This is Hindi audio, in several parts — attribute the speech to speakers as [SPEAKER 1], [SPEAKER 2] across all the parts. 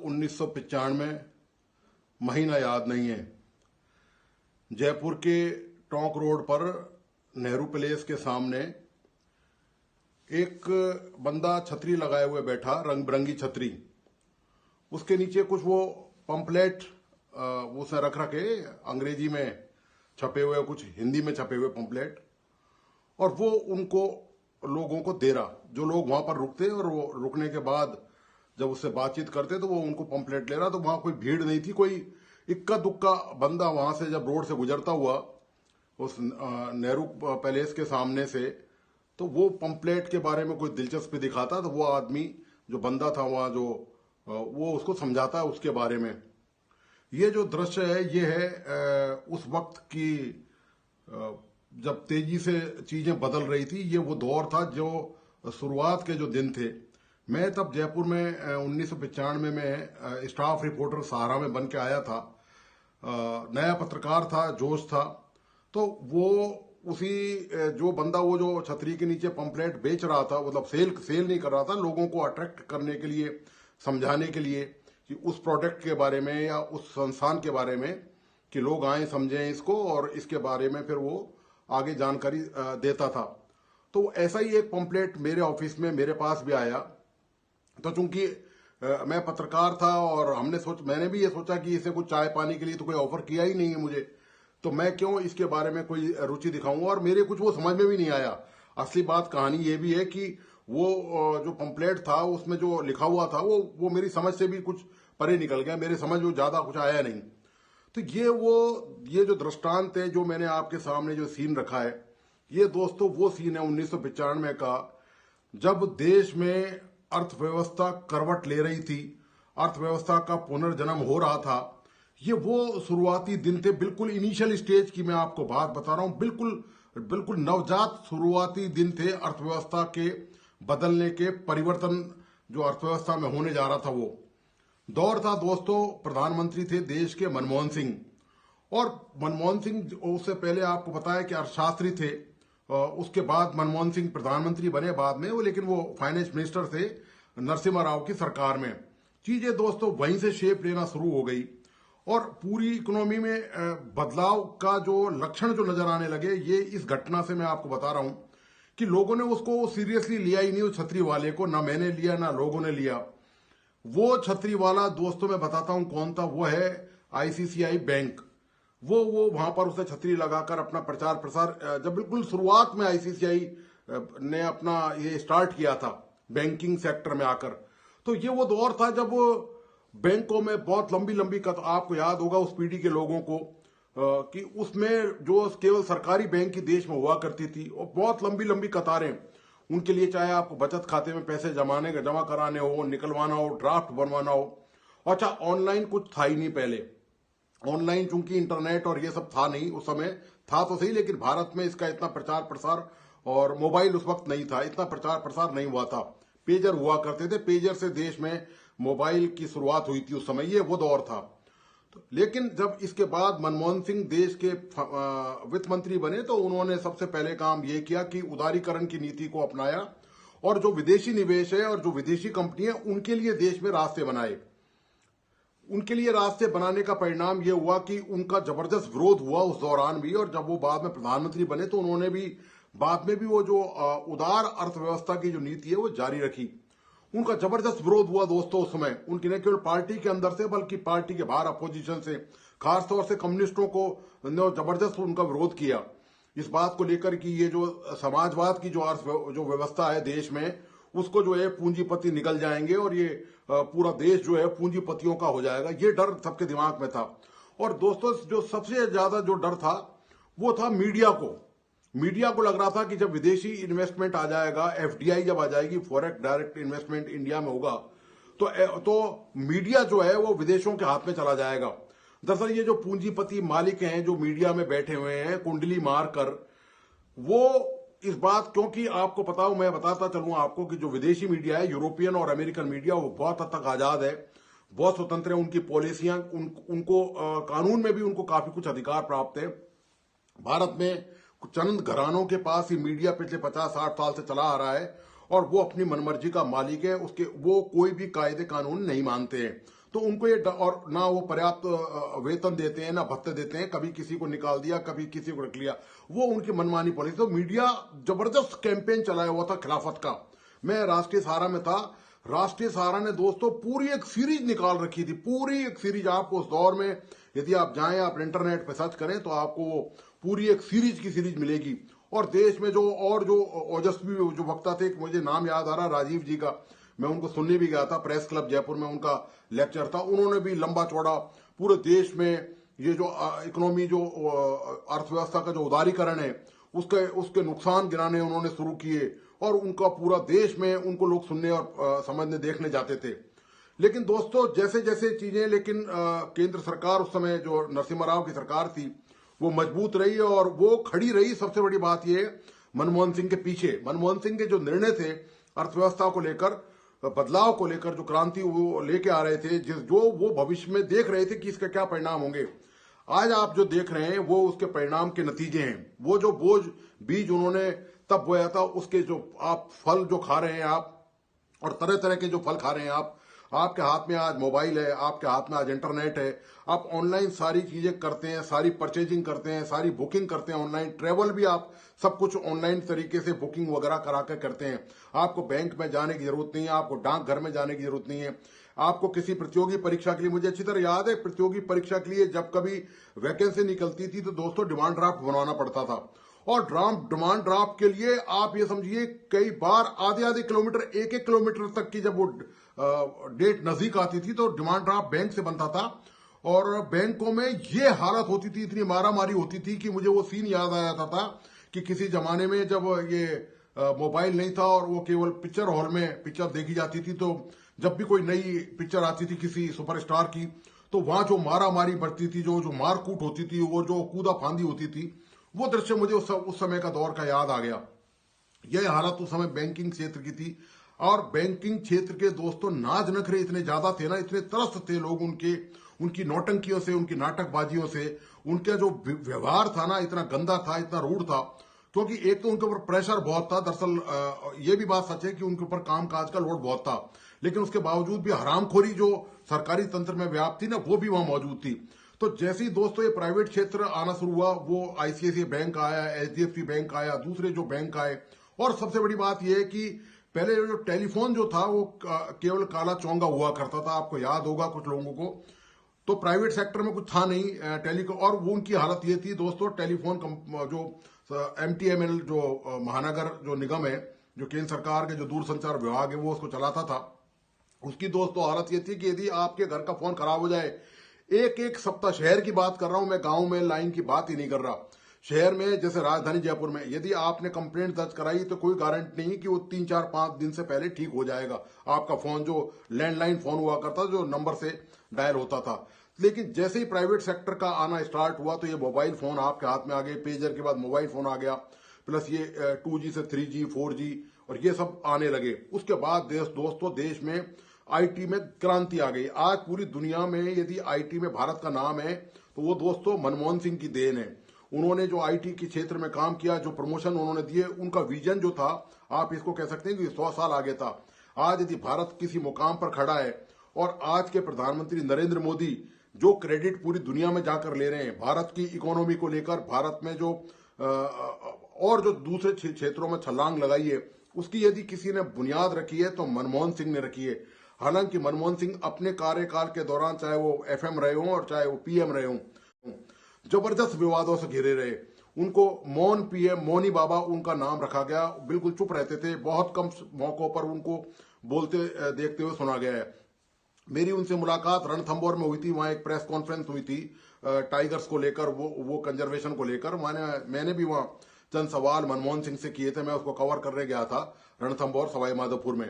[SPEAKER 1] 1995, महीना याद नहीं है। जयपुर के टोंक रोड पर नेहरू पैलेस के सामने एक बंदा छतरी लगाए हुए बैठा, रंग बिरंगी छतरी। उसके नीचे कुछ वो पंपलेट उसने रख रखे, अंग्रेजी में छपे हुए, कुछ हिंदी में छपे हुए पंपलेट, और वो उनको लोगों को दे रहा। जो लोग वहां पर रुकते और वो रुकने के बाद जब उससे बातचीत करते तो वो उनको पंपलेट ले रहा। तो वहां कोई भीड़ नहीं थी, कोई इक्का दुक्का बंदा वहां से जब रोड से गुजरता हुआ उस नेहरू पैलेस के सामने से, तो वो पंपलेट के बारे में कोई दिलचस्पी दिखाता, तो वो आदमी जो बंदा था वहां, जो वो उसको समझाता उसके बारे में। ये जो दृश्य है ये है उस वक्त की जब तेजी से चीजें बदल रही थी। ये वो दौर था जो शुरुआत के जो दिन थे। मैं तब जयपुर में 1995 में स्टाफ रिपोर्टर सहारा में बन के आया था। नया पत्रकार था, जोश था। तो वो उसी जो बंदा वो जो छतरी के नीचे पंपलेट बेच रहा था, मतलब सेल नहीं कर रहा था, लोगों को अट्रैक्ट करने के लिए, समझाने के लिए कि उस प्रोडक्ट के बारे में या उस संस्थान के बारे में, कि लोग आए समझें इसको और इसके बारे में फिर वो आगे जानकारी देता था। तो ऐसा ही एक पंपलेट मेरे ऑफिस में मेरे पास भी आया। तो चूंकि मैं पत्रकार था और मैंने भी ये सोचा कि इसे कुछ चाय पानी के लिए तो कोई ऑफर किया ही नहीं है मुझे, तो मैं क्यों इसके बारे में कोई रुचि दिखाऊंगा। और मेरे कुछ वो समझ में भी नहीं आया। असली बात कहानी ये भी है कि वो जो पंपलेट था उसमें जो लिखा हुआ था वो मेरी समझ से भी कुछ परे निकल गया, मेरे समझ में ज्यादा कुछ आया नहीं। तो ये जो दृष्टांत है, जो मैंने आपके सामने जो सीन रखा है, ये दोस्तों वो सीन है 1995 का, जब देश में अर्थव्यवस्था करवट ले रही थी, अर्थव्यवस्था का पुनर्जन्म हो रहा था। ये वो शुरुआती दिन थे, बिल्कुल इनिशियल स्टेज की मैं आपको बात बता रहा हूं। बिल्कुल नवजात शुरुआती दिन थे अर्थव्यवस्था के बदलने के, परिवर्तन जो अर्थव्यवस्था में होने जा रहा था। वो दौर था दोस्तों, प्रधानमंत्री थे देश के मनमोहन सिंह। और मनमोहन सिंह उससे पहले आपको बताया कि अर्थशास्त्री थे। उसके बाद मनमोहन सिंह प्रधानमंत्री बने बाद में वो, लेकिन वो फाइनेंस मिनिस्टर थे नरसिम्हा राव की सरकार में। चीजें दोस्तों वहीं से शेप लेना शुरू हो गई और पूरी इकोनॉमी में बदलाव का जो लक्षण जो नजर आने लगे, ये इस घटना से मैं आपको बता रहा हूं कि लोगों ने उसको सीरियसली लिया ही नहीं, उस छतरी वाले को। ना मैंने लिया ना लोगों ने लिया। वो छतरी वाला दोस्तों मैं बताता हूं कौन था। वो है आईसीसीआई बैंक। वो वहां पर उसने छतरी लगाकर अपना प्रचार प्रसार, जब बिल्कुल शुरुआत में आईसीसीआई ने अपना ये स्टार्ट किया था बैंकिंग सेक्टर में आकर, तो ये वो दौर था जब बैंकों में बहुत लंबी लंबी आपको याद होगा उस पीढ़ी के लोगों को कि उसमें जो केवल सरकारी बैंक की देश में हुआ करती थी, और बहुत लंबी लंबी कतारें उनके लिए, चाहे आपको बचत खाते में पैसे जमा कराने हो, निकलवाना हो, ड्राफ्ट बनवाना हो। अच्छा, ऑनलाइन कुछ था ही नहीं पहले। ऑनलाइन चूंकि इंटरनेट और ये सब था नहीं उस समय, था तो सही, लेकिन भारत में इसका इतना प्रचार प्रसार, और मोबाइल उस वक्त नहीं था, इतना प्रचार प्रसार नहीं हुआ था। पेजर हुआ करते थे, पेजर से देश में मोबाइल की शुरुआत हुई थी उस समय। ये वो दौर था। तो लेकिन जब इसके बाद मनमोहन सिंह देश के वित्त मंत्री बने, तो उन्होंने सबसे पहले काम ये किया कि उदारीकरण की नीति को अपनाया और जो विदेशी निवेश है और जो विदेशी कंपनी है उनके लिए देश में रास्ते बनाए। उनके लिए रास्ते बनाने का परिणाम यह हुआ कि उनका जबरदस्त विरोध हुआ उस दौरान भी, और जब वो बाद में प्रधानमंत्री बने तो उन्होंने भी बाद में भी वो जो उदार अर्थव्यवस्था की जो नीति है वो जारी रखी। उनका जबरदस्त विरोध हुआ दोस्तों उस समय, उनकी न केवल पार्टी के अंदर से बल्कि पार्टी के बाहर अपोजिशन से, खासतौर से कम्युनिस्टों को जबरदस्त उनका विरोध किया इस बात को लेकर कि ये जो समाजवाद की जो व्यवस्था है देश में, उसको जो है पूंजीपति निकल जाएंगे और ये पूरा देश जो है पूंजीपतियों का हो जाएगा। ये डर सबके दिमाग में था। और दोस्तों जो सबसे ज्यादा जो डर था वो था मीडिया को लग रहा था कि जब विदेशी इन्वेस्टमेंट आ जाएगा, एफडीआई जब आ जाएगी, फॉरेक्स डायरेक्ट इन्वेस्टमेंट इंडिया में होगा, तो मीडिया जो है वो विदेशों के हाथ में चला जाएगा। दरअसल ये जो पूंजीपति मालिक हैं जो मीडिया में बैठे हुए हैं कुंडली मारकर, वो इस बात, क्योंकि आपको पता हो, मैं बताता चलूं आपको कि जो विदेशी मीडिया है, यूरोपियन और अमेरिकन मीडिया, वो बहुत हद तक आजाद है, बहुत स्वतंत्र है। उनकी पॉलिसियां, उनको कानून में भी उनको काफी कुछ अधिकार प्राप्त है। भारत में चंद घरानों के पास ही मीडिया पिछले 50-60 साल से चला आ रहा है और वो अपनी मनमर्जी का मालिक है। वो कोई भी कायदे कानून नहीं मानते हैं। तो उनको ये और ना वो पर्याप्त वेतन देते हैं ना भत्ते देते हैं, कभी किसी को निकाल दिया कभी किसी को रख लिया, वो उनकी मनमानी पॉलिसी। तो मीडिया जबरदस्त कैंपेन चलाया हुआ था खिलाफत का। मैं राष्ट्रीय सहारा में था, राष्ट्रीय सहारा ने दोस्तों पूरी एक सीरीज निकाल रखी थी, पूरी एक सीरीज। आपको उस दौर में यदि आप जाएं, आप इंटरनेट पे सर्च करें तो आपको पूरी एक सीरीज की सीरीज मिलेगी। और देश में जो ओजस्वी जो वक्ता थे, मुझे नाम याद आ रहा राजीव जी का, मैं उनको सुनने भी गया था, प्रेस क्लब जयपुर में उनका लेक्चर था। उन्होंने भी लंबा चौड़ा पूरे देश में ये जो इकोनॉमी जो अर्थव्यवस्था का जो उदारीकरण है उसके नुकसान गिनाने उन्होंने शुरू किए, और उनका पूरा देश में उनको लोग सुनने और समझने देखने जाते थे। लेकिन दोस्तों जैसे जैसे चीजें, लेकिन केंद्र सरकार उस समय जो नरसिम्हा राव की सरकार थी वो मजबूत रही और वो खड़ी रही। सबसे बड़ी बात ये मनमोहन सिंह के पीछे, मनमोहन सिंह के जो निर्णय थे अर्थव्यवस्था को लेकर, बदलाव को लेकर, जो क्रांति वो लेके आ रहे थे, जो वो भविष्य में देख रहे थे कि इसके क्या परिणाम होंगे, आज आप जो देख रहे हैं वो उसके परिणाम के नतीजे हैं। वो जो बीज उन्होंने तब बोया था, उसके जो आप फल जो खा रहे हैं आप, और तरह तरह के जो फल खा रहे हैं आप, आपके हाथ में आज मोबाइल है, आपके हाथ में आज इंटरनेट है, आप ऑनलाइन सारी चीजें करते हैं, सारी परचेजिंग करते हैं, सारी बुकिंग करते हैं ऑनलाइन, ट्रेवल भी आप सब कुछ ऑनलाइन तरीके से बुकिंग वगैरह करा कर करते हैं। आपको बैंक में जाने की जरूरत नहीं है, आपको डाकघर में जाने की जरूरत नहीं है, आपको किसी प्रतियोगी परीक्षा के लिए, मुझे अच्छी तरह याद है प्रतियोगी परीक्षा के लिए जब कभी वैकेंसी निकलती थी तो दोस्तों डिमांड ड्राफ्ट बनवाना पड़ता था, और डिमांड ड्राफ्ट के लिए आप ये समझिए कई बार आधे आधे किलोमीटर, एक एक किलोमीटर तक की जब वो डेट नजदीक आती थी तो डिमांड ड्राफ्ट बैंक से बनता था। और बैंकों में ये हालत होती थी, इतनी मारामारी होती थी कि मुझे वो सीन याद आ जाता था कि किसी जमाने में जब ये मोबाइल नहीं था और वो केवल पिक्चर हॉल में पिक्चर देखी जाती थी, तो जब भी कोई नई पिक्चर आती थी किसी सुपरस्टार की, तो वहां जो मारामारी बढ़ती थी, जो मारकूट होती थी, वो जो कूदा फांदी होती थी, वो दृश्य मुझे उस समय का दौर का याद आ गया। यह हालत उस समय बैंकिंग क्षेत्र की थी। और बैंकिंग क्षेत्र के दोस्तों नाज नखरे इतने ज्यादा थे ना, इतने त्रस्त थे लोग उनकी नौटंकियों से, उनकी नाटकबाजियों से, उनका जो व्यवहार था ना इतना गंदा था, इतना रूढ़ था। क्योंकि एक तो उनके ऊपर प्रेशर बहुत था, दरअसल ये भी बात सच है कि उनके ऊपर काम काज का लोड बहुत था, लेकिन उसके बावजूद भी हरामखोरी जो सरकारी तंत्र में व्याप्त थी ना, वो भी वहां मौजूद थी। तो जैसे ही दोस्तों ये प्राइवेट क्षेत्र आना शुरू हुआ, वो आईसीआईसीआई बैंक आया, एचडीएफसी बैंक आया, दूसरे जो बैंक आए, और सबसे बड़ी बात यह है कि पहले जो टेलीफोन जो था वो केवल काला चौंगा हुआ करता था, आपको याद होगा कुछ लोगों को, तो प्राइवेट सेक्टर में कुछ था नहीं टेलीकॉम। और वो उनकी हालत ये थी दोस्तों, टेलीफोन जो एमटीएमएल जो महानगर जो निगम है, जो केंद्र सरकार के जो दूरसंचार विभाग है वो उसको चलाता था, उसकी दोस्तों हालत ये थी कि यदि आपके घर का फोन खराब हो जाए, एक एक सप्ताह, शहर की बात कर रहा हूं मैं, गांव में लाइन की बात ही नहीं कर रहा, शहर में जैसे राजधानी जयपुर में यदि आपने कंप्लेंट दर्ज कराई तो कोई गारंटी नहीं कि वो 3-4-5 दिन से पहले ठीक हो जाएगा। आपका फोन जो लैंडलाइन फोन हुआ करता, जो नंबर से डायल होता था, लेकिन जैसे ही प्राइवेट सेक्टर का आना स्टार्ट हुआ तो ये मोबाइल फोन आपके हाथ में आ गए, पेजर के बाद मोबाइल फोन आ गया, प्लस ये 2G से 3G 4G और ये सब आने लगे। उसके बाद दोस्तों देश में आईटी में क्रांति आ गई। आज पूरी दुनिया में यदि आईटी में भारत का नाम है तो वो दोस्तों मनमोहन सिंह की देन है। उन्होंने जो आईटी के क्षेत्र में काम किया, जो प्रमोशन उन्होंने दिए, उनका विजन जो था, आप इसको कह सकते हैं कि 100 साल आगे था। आज यदि भारत किसी मुकाम पर खड़ा है और आज के प्रधानमंत्री नरेंद्र मोदी जो क्रेडिट पूरी दुनिया में जाकर ले रहे हैं भारत की इकोनॉमी को लेकर, भारत में जो और जो दूसरे क्षेत्रों में छलांग लगाई है, उसकी यदि किसी ने बुनियाद रखी है तो मनमोहन सिंह ने रखी है। हालांकि मनमोहन सिंह अपने कार्यकाल के दौरान चाहे वो एफएम रहे हों और चाहे वो पीएम रहे हों, जबरदस्त विवादों से घिरे रहे। उनको मौन पीएम, मौनी बाबा उनका नाम रखा गया, बिल्कुल चुप रहते थे, बहुत कम मौकों पर उनको बोलते देखते हुए सुना गया है। मेरी उनसे मुलाकात रणथंबोर में हुई थी, वहां एक प्रेस कॉन्फ्रेंस हुई थी टाइगर्स को लेकर, वो कंजर्वेशन को लेकर। मैंने भी वहां चंद सवाल मनमोहन सिंह से किए थे, मैं उसको कवर करने गया था रणथंबोर सवाई माधोपुर में।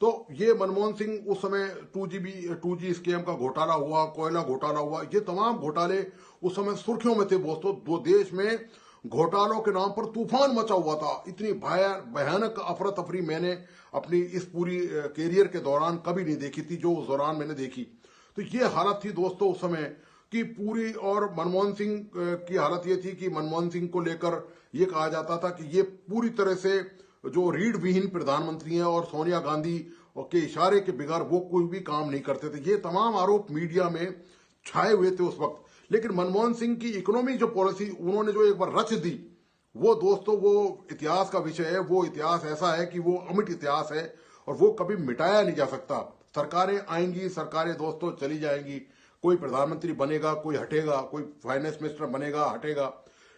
[SPEAKER 1] तो ये मनमोहन सिंह उस समय 2G स्कैम का घोटाला हुआ, कोयला घोटाला हुआ, ये तमाम घोटाले उस समय सुर्खियों में थे दोस्तों। दो देश में घोटालों के नाम पर तूफान मचा हुआ था। इतनी भयानक अफरा तफरी मैंने अपनी इस पूरी कैरियर के दौरान कभी नहीं देखी थी जो उस दौरान मैंने देखी। तो ये हालत थी दोस्तों उस समय की पूरी। और मनमोहन सिंह की हालत ये थी कि मनमोहन सिंह को लेकर ये कहा जाता था कि ये पूरी तरह से जो रीढ़ विहीन प्रधानमंत्री हैं, और सोनिया गांधी और के इशारे के बगैर वो कोई भी काम नहीं करते थे। ये तमाम आरोप मीडिया में छाए हुए थे उस वक्त। लेकिन मनमोहन सिंह की इकोनॉमिक जो पॉलिसी उन्होंने जो एक बार रच दी, वो दोस्तों वो इतिहास का विषय है। वो इतिहास ऐसा है कि वो अमिट इतिहास है और वो कभी मिटाया नहीं जा सकता। सरकारें आएंगी, सरकारें दोस्तों चली जाएंगी, कोई प्रधानमंत्री बनेगा, कोई हटेगा, कोई फाइनेंस मिनिस्टर बनेगा, हटेगा,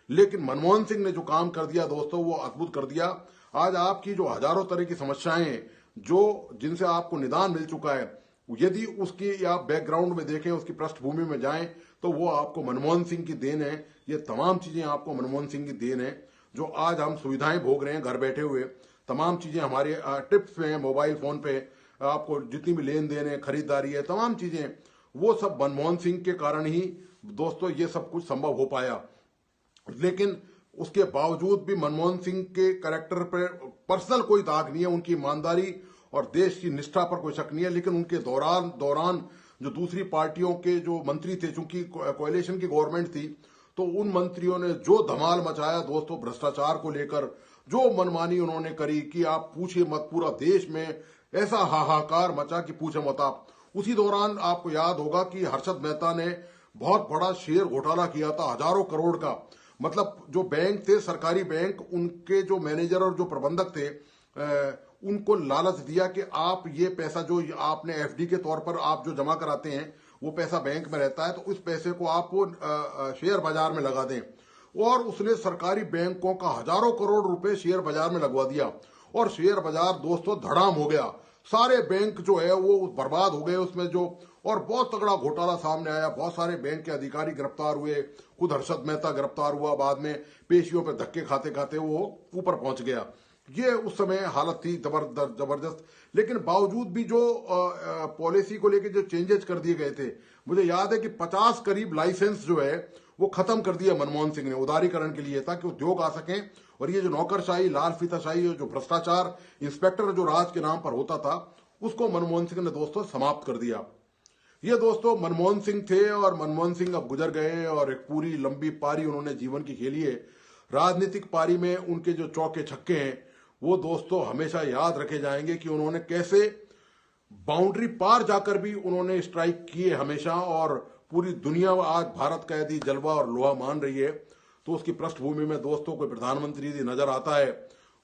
[SPEAKER 1] लेकिन मनमोहन सिंह ने जो काम कर दिया दोस्तों वो अद्भुत कर दिया। आज आपकी जो हजारों तरह की समस्याएं हैं, जो जिनसे आपको निदान मिल चुका है, यदि उसकी आप बैकग्राउंड में देखें, उसकी पृष्ठभूमि में जाएं, तो वो आपको मनमोहन सिंह की देन है। ये तमाम चीजें आपको मनमोहन सिंह की देन है। जो आज हम सुविधाएं भोग रहे हैं घर बैठे हुए, तमाम चीजें हमारे टिप्स पे हैं, मोबाइल फोन पे आपको जितनी भी लेन देन है, खरीदारी है, तमाम चीजें, वो सब मनमोहन सिंह के कारण ही दोस्तों ये सब कुछ संभव हो पाया। लेकिन उसके बावजूद भी मनमोहन सिंह के कैरेक्टर पर पर्सनल कोई दाग नहीं है, उनकी ईमानदारी और देश की निष्ठा पर कोई शक नहीं है। लेकिन उनके दौरान जो दूसरी पार्टियों के जो मंत्री थे, चूंकि कोएलिशन की गवर्नमेंट थी, तो उन मंत्रियों ने जो धमाल मचाया दोस्तों भ्रष्टाचार को लेकर, जो मनमानी उन्होंने करी कि आप पूछिए मत। पूरा देश में ऐसा हाहाकार मचा कि पूछे मत आप। उसी दौरान आपको याद होगा कि हर्षद मेहता ने बहुत बड़ा शेयर घोटाला किया था, हजारों करोड़ का। मतलब जो बैंक थे, सरकारी बैंक, उनके जो मैनेजर और जो प्रबंधक थे, उनको लालच दिया कि आप ये पैसा जो आपने एफडी के तौर पर आप जो जमा कराते हैं, वो पैसा बैंक में रहता है, तो उस पैसे को आप शेयर बाजार में लगा दें। और उसने सरकारी बैंकों का हजारों करोड़ रुपए शेयर बाजार में लगवा दिया और शेयर बाजार दोस्तों धड़ाम हो गया। सारे बैंक जो है वो बर्बाद हो गए उसमें जो, और बहुत तगड़ा घोटाला सामने आया। बहुत सारे बैंक के अधिकारी गिरफ्तार हुए, खुद हर्षद मेहता गिरफ्तार हुआ, बाद में पेशियों पर धक्के खाते खाते वो ऊपर पहुंच गया। ये उस समय हालत थी जबरदस्त। लेकिन बावजूद भी जो पॉलिसी को लेकर जो चेंजेस कर दिए गए थे, मुझे याद है कि 50 करीब लाइसेंस जो है वो खत्म कर दिया मनमोहन सिंह ने उदारीकरण के लिए, ताकि उद्योग आ सकें। और ये जो नौकरशाही, लाल फीताशाही, जो भ्रष्टाचार, इंस्पेक्टर जो राज के नाम पर होता था, उसको मनमोहन सिंह ने दोस्तों समाप्त कर दिया। ये दोस्तों मनमोहन सिंह थे और मनमोहन सिंह अब गुजर गए और एक पूरी लंबी पारी उन्होंने जीवन की खेली है। राजनीतिक पारी में उनके जो चौके छक्के हैं वो दोस्तों हमेशा याद रखे जाएंगे कि उन्होंने कैसे बाउंड्री पार जाकर भी उन्होंने स्ट्राइक किए हमेशा। और पूरी दुनिया आज भारत का यदि जलवा और लोहा मान रही है, तो उसकी पृष्ठभूमि में दोस्तों कोई प्रधानमंत्री यदि नजर आता है,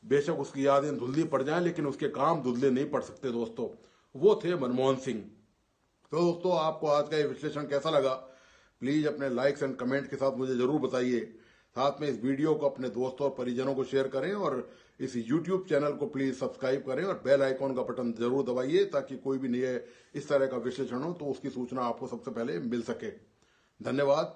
[SPEAKER 1] बेशक उसकी यादें धुंधली पड़ जाएं, लेकिन उसके काम धुंधले नहीं पड़ सकते दोस्तों। वो थे मनमोहन सिंह। तो दोस्तों आपको आज का ये विश्लेषण कैसा लगा, प्लीज अपने लाइक्स एंड कमेंट के साथ मुझे जरूर बताइए। साथ में इस वीडियो को अपने दोस्तों और परिजनों को शेयर करें और इस यूट्यूब चैनल को प्लीज सब्सक्राइब करें और बेल आइकॉन का बटन जरूर दबाइए, ताकि कोई भी नए इस तरह का विश्लेषण हो तो उसकी सूचना आपको सबसे पहले मिल सके। धन्यवाद।